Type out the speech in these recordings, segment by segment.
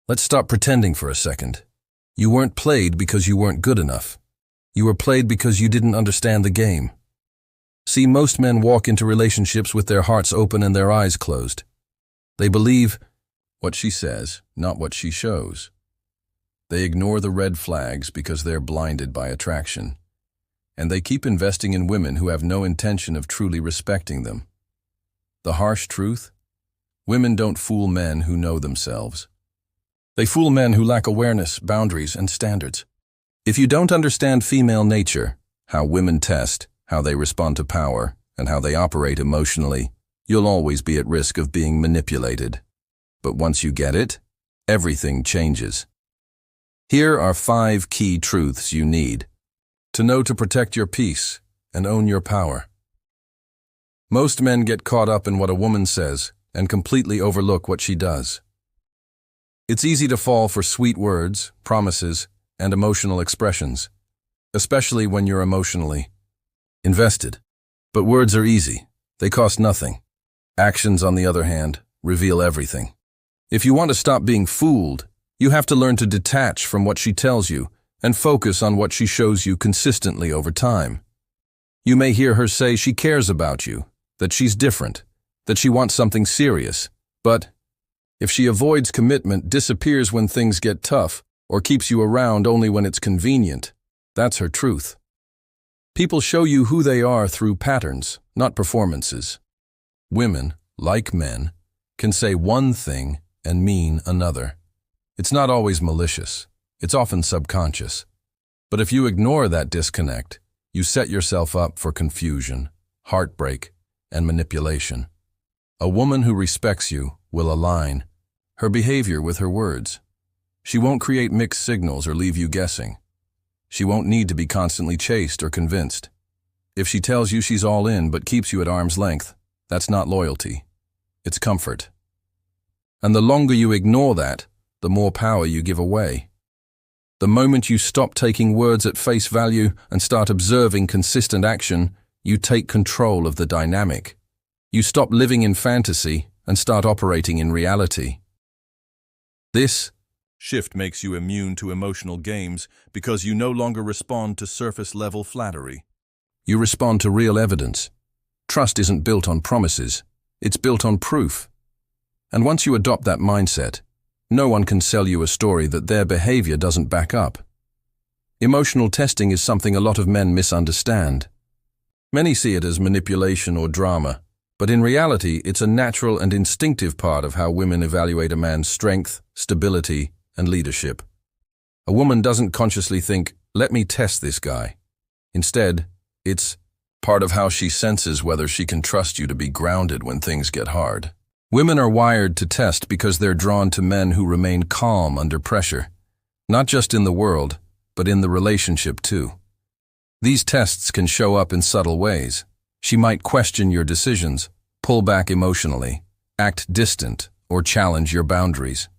Let's stop pretending for a second. You weren't played because you weren't good enough. You were played because you didn't understand the game. See, most men walk into relationships with their hearts open and their eyes closed. They believe what she says, not what she shows. They ignore the red flags because they're blinded by attraction. And they keep investing in women who have no intention of truly respecting them. The harsh truth? Women don't fool men who know themselves. They fool men who lack awareness, boundaries, and standards. If you don't understand female nature, how women test, how they respond to power, and how they operate emotionally, you'll always be at risk of being manipulated. But once you get it, everything changes. Here are 5 key truths you need to know to protect your peace and own your power. Most men get caught up in what a woman says and completely overlook what she does. It's easy to fall for sweet words, promises, and emotional expressions, especially when you're emotionally invested. But words are easy. They cost nothing. Actions, on the other hand, reveal everything. If you want to stop being fooled, you have to learn to detach from what she tells you and focus on what she shows you consistently over time. You may hear her say she cares about you, that she's different, that she wants something serious, but if she avoids commitment, disappears when things get tough, or keeps you around only when it's convenient, that's her truth. People show you who they are through patterns, not performances. Women, like men, can say one thing and mean another. It's not always malicious. It's often subconscious. But if you ignore that disconnect, you set yourself up for confusion, heartbreak, and manipulation. A woman who respects you will align her behavior with her words. She won't create mixed signals or leave you guessing. She won't need to be constantly chased or convinced. If she tells you she's all in but keeps you at arm's length, that's not loyalty. It's comfort. And the longer you ignore that, the more power you give away. The moment you stop taking words at face value and start observing consistent action, you take control of the dynamic. You stop living in fantasy and start operating in reality. This shift makes you immune to emotional games because you no longer respond to surface-level flattery. You respond to real evidence. Trust isn't built on promises, it's built on proof. And once you adopt that mindset, no one can sell you a story that their behavior doesn't back up. Emotional testing is something a lot of men misunderstand. Many see it as manipulation or drama, but in reality, it's a natural and instinctive part of how women evaluate a man's strength, stability, and leadership. A woman doesn't consciously think, "Let me test this guy." Instead, it's part of how she senses whether she can trust you to be grounded when things get hard. Women are wired to test because they're drawn to men who remain calm under pressure, not just in the world, but in the relationship too. These tests can show up in subtle ways. She might question your decisions, pull back emotionally, act distant, or challenge your boundaries.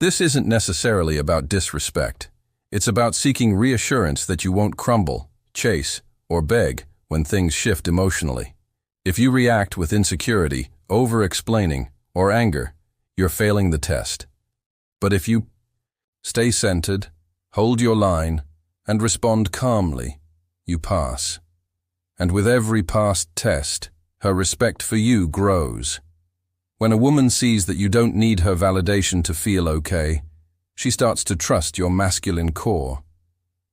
This isn't necessarily about disrespect. It's about seeking reassurance that you won't crumble, chase, or beg when things shift emotionally. If you react with insecurity, over-explaining, or anger, you're failing the test. But if you stay centered, hold your line, and respond calmly, you pass. And with every passed test, her respect for you grows. When a woman sees that you don't need her validation to feel okay, she starts to trust your masculine core.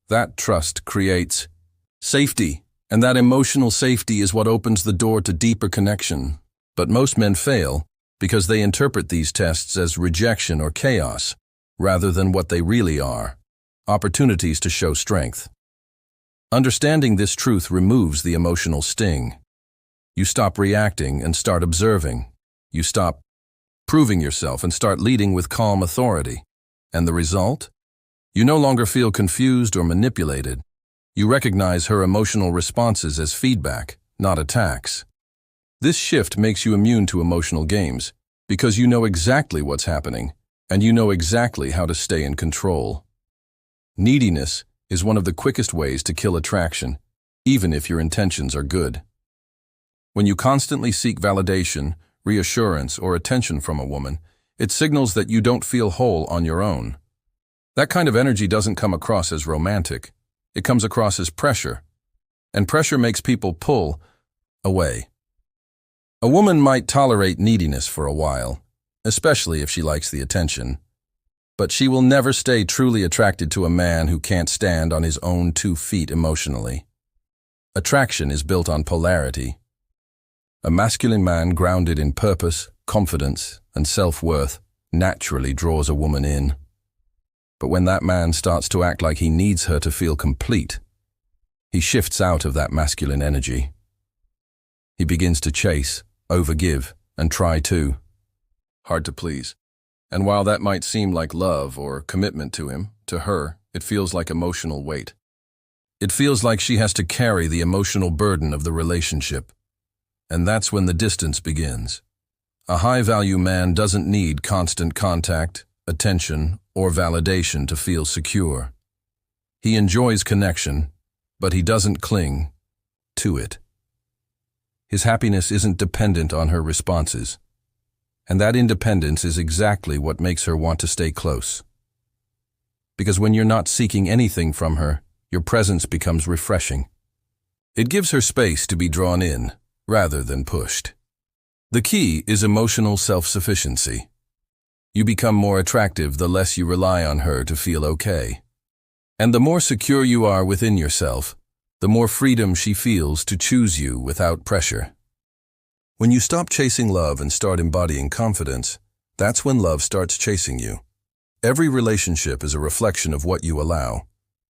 That trust creates safety, and that emotional safety is what opens the door to deeper connection. But most men fail because they interpret these tests as rejection or chaos, rather than what they really are, opportunities to show strength. Understanding this truth removes the emotional sting. You stop reacting and start observing. You stop proving yourself and start leading with calm authority. And the result? You no longer feel confused or manipulated. You recognize her emotional responses as feedback, not attacks. This shift makes you immune to emotional games because you know exactly what's happening and you know exactly how to stay in control. Neediness is one of the quickest ways to kill attraction, even if your intentions are good. When you constantly seek validation, reassurance, or attention from a woman, It signals that you don't feel whole on your own. That kind of energy doesn't come across as romantic. It comes across as pressure. And pressure makes people pull away. A woman might tolerate neediness for a while, especially if she likes the attention. But she will never stay truly attracted to a man who can't stand on his own 2 feet emotionally. Attraction is built on polarity. A masculine man grounded in purpose, confidence, and self-worth naturally draws a woman in. But when that man starts to act like he needs her to feel complete, he shifts out of that masculine energy. He begins to chase, overgive, and try too hard to please. And while that might seem like love or commitment to him, to her, it feels like emotional weight. It feels like she has to carry the emotional burden of the relationship. And that's when the distance begins. A high-value man doesn't need constant contact, attention, or validation to feel secure. He enjoys connection, but he doesn't cling to it. His happiness isn't dependent on her responses. And that independence is exactly what makes her want to stay close. Because when you're not seeking anything from her, your presence becomes refreshing. It gives her space to be drawn in, rather than pushed. The key is emotional self-sufficiency. You become more attractive the less you rely on her to feel okay. And the more secure you are within yourself, the more freedom she feels to choose you without pressure. When you stop chasing love and start embodying confidence, that's when love starts chasing you. Every relationship is a reflection of what you allow.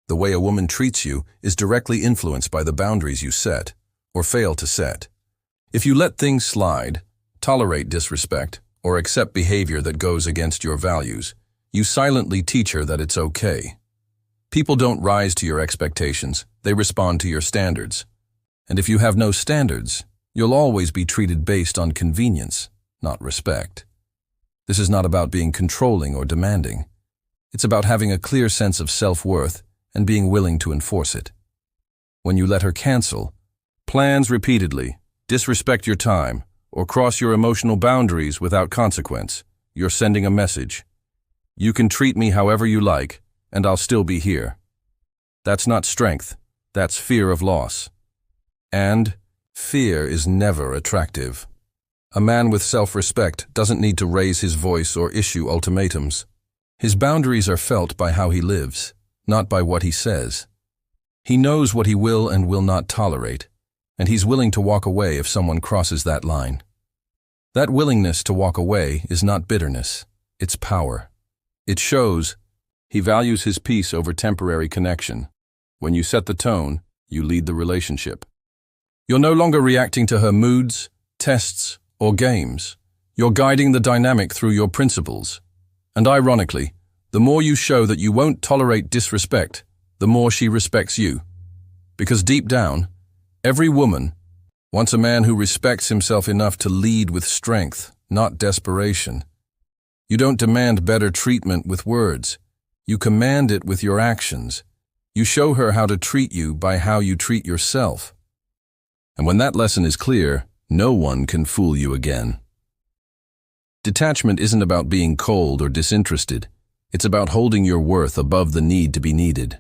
The way a woman treats you is directly influenced by the boundaries you set, or fail to set. If you let things slide, tolerate disrespect, or accept behavior that goes against your values, you silently teach her that it's okay. People don't rise to your expectations, they respond to your standards. And if you have no standards, you'll always be treated based on convenience, not respect. This is not about being controlling or demanding. It's about having a clear sense of self-worth and being willing to enforce it. When you let her cancel plans repeatedly, disrespect your time, or cross your emotional boundaries without consequence, you're sending a message. You can treat me however you like, and I'll still be here. That's not strength, that's fear of loss. And fear is never attractive. A man with self-respect doesn't need to raise his voice or issue ultimatums. His boundaries are felt by how he lives, not by what he says. He knows what he will and will not tolerate, and he's willing to walk away if someone crosses that line. That willingness to walk away is not bitterness, it's power. It shows he values his peace over temporary connection. When you set the tone, you lead the relationship. You're no longer reacting to her moods, tests, or games. You're guiding the dynamic through your principles. And ironically, the more you show that you won't tolerate disrespect, the more she respects you. Because deep down, every woman wants a man who respects himself enough to lead with strength, not desperation. You don't demand better treatment with words. You command it with your actions. You show her how to treat you by how you treat yourself. And when that lesson is clear, no one can fool you again. Detachment isn't about being cold or disinterested. It's about holding your worth above the need to be needed.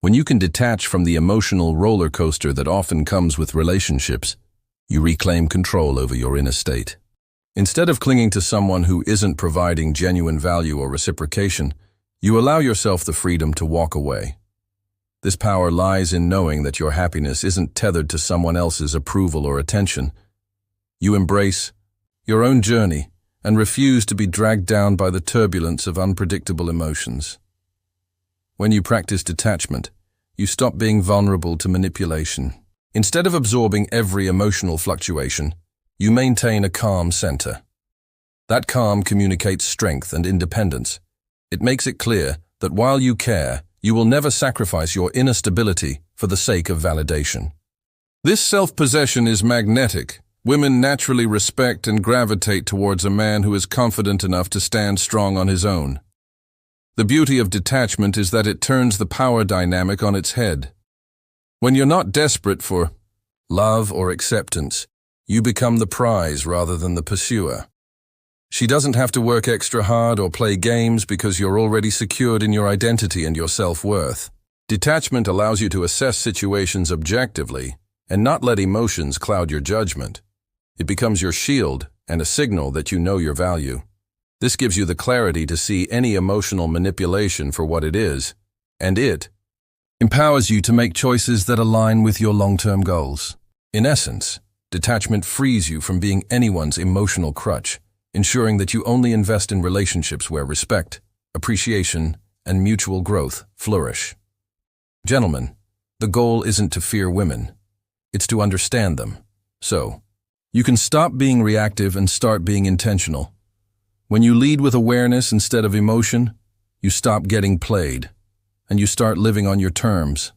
When you can detach from the emotional roller coaster that often comes with relationships, you reclaim control over your inner state. Instead of clinging to someone who isn't providing genuine value or reciprocation, you allow yourself the freedom to walk away. This power lies in knowing that your happiness isn't tethered to someone else's approval or attention. You embrace your own journey and refuse to be dragged down by the turbulence of unpredictable emotions. When you practice detachment, you stop being vulnerable to manipulation. Instead of absorbing every emotional fluctuation, you maintain a calm center. That calm communicates strength and independence. It makes it clear that while you care, you will never sacrifice your inner stability for the sake of validation. This self-possession is magnetic. Women naturally respect and gravitate towards a man who is confident enough to stand strong on his own. The beauty of detachment is that it turns the power dynamic on its head. When you're not desperate for love or acceptance, you become the prize rather than the pursuer. She doesn't have to work extra hard or play games because you're already secured in your identity and your self-worth. Detachment allows you to assess situations objectively and not let emotions cloud your judgment. It becomes your shield and a signal that you know your value. This gives you the clarity to see any emotional manipulation for what it is, and it empowers you to make choices that align with your long-term goals. In essence, detachment frees you from being anyone's emotional crutch, ensuring that you only invest in relationships where respect, appreciation, and mutual growth flourish. Gentlemen, the goal isn't to fear women. It's to understand them. So, you can stop being reactive and start being intentional. When you lead with awareness instead of emotion, you stop getting played, and you start living on your terms.